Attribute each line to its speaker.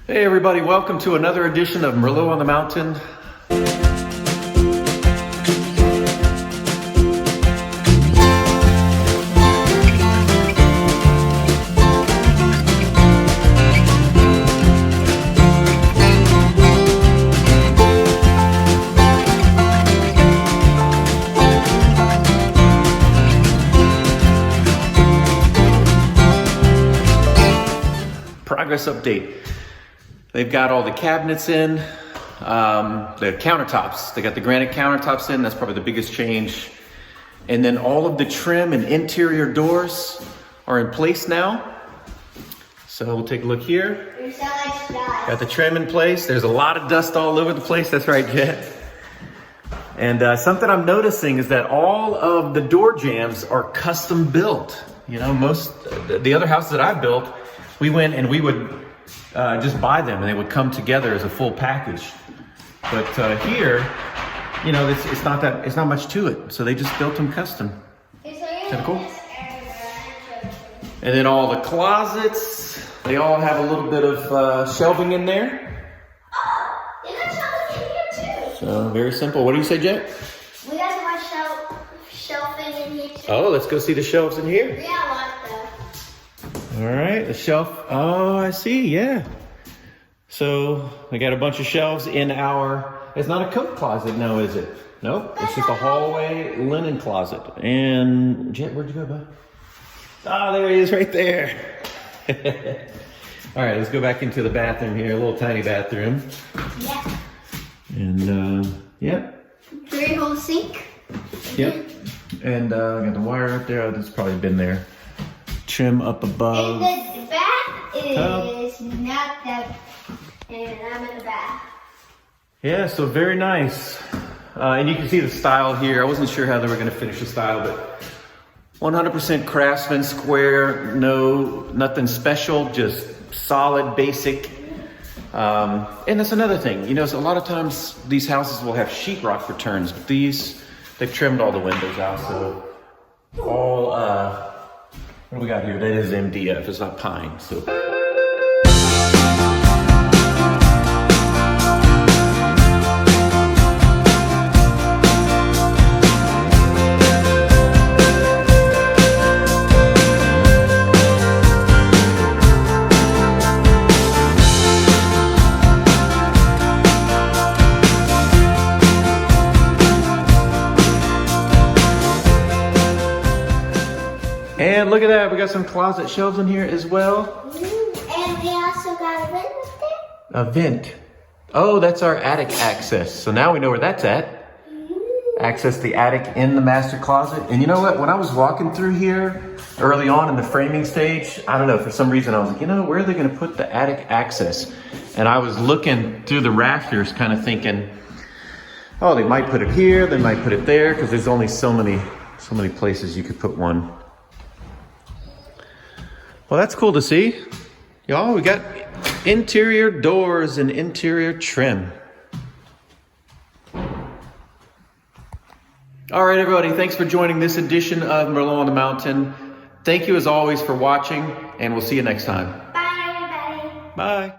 Speaker 1: Hey everybody, welcome to another edition of Merlot on the Mountain. Progress update. They've got all the cabinets in, the countertops. They got the granite countertops in. That's probably the biggest change. And then all of the trim and interior doors are in place now. So we'll take a look here.
Speaker 2: There's so much dust.
Speaker 1: Got the trim in place. There's a lot of dust all over the place. That's right, Jet. And something I'm noticing is that all of the door jambs are custom built. You know, the other houses that I've built, we went and we would just buy them and they would come together as a full package. But here, you know, it's not much to it. So they just built them custom. Is that cool? And then all the closets, they all have a little bit of shelving in there.
Speaker 2: Oh, they got shelving in here too.
Speaker 1: So very simple. What do you say, Jet?
Speaker 2: We got some more shelving in here too.
Speaker 1: Oh, let's go see the shelves in here.
Speaker 2: Yeah, a lot though.
Speaker 1: All right, the shelf. Oh, I see, yeah. So we got a bunch of shelves in it's not a coat closet now, is it? Nope, it's just a hallway linen closet. And Jet, where'd you go, bud? Ah, there he is right there. All right, let's go back into the bathroom here, a little tiny bathroom.
Speaker 2: Yeah.
Speaker 1: And yep.
Speaker 2: 3-hole sink.
Speaker 1: Yep. And got the wire up there. Oh, that's probably been there. Trim up above.
Speaker 2: And the bath is not that, and I'm in the bath.
Speaker 1: Yeah, so very nice. And you can see the style here. I wasn't sure how they were going to finish the style, but 100% Craftsman square, nothing special, just solid, basic. And that's another thing. You know, so a lot of times these houses will have sheetrock returns, but they've trimmed all the windows out, so all, what do we got here? That is MDF, it's not pine, so. And look at that, we got some closet shelves in here as well.
Speaker 2: And we also got a vent up there.
Speaker 1: A vent. Oh, that's our attic access. So now we know where that's at. Access the attic in the master closet. And you know what, when I was walking through here early on in the framing stage, I don't know, for some reason I was like, you know, where are they gonna put the attic access? And I was looking through the rafters kind of thinking, oh, they might put it here, they might put it there, because there's only so many places you could put one. Well, that's cool to see. Y'all, we got interior doors and interior trim. All right, everybody, thanks for joining this edition of Merlot on the Mountain. Thank you as always for watching, and we'll see you next time.
Speaker 2: Bye, everybody.
Speaker 1: Bye.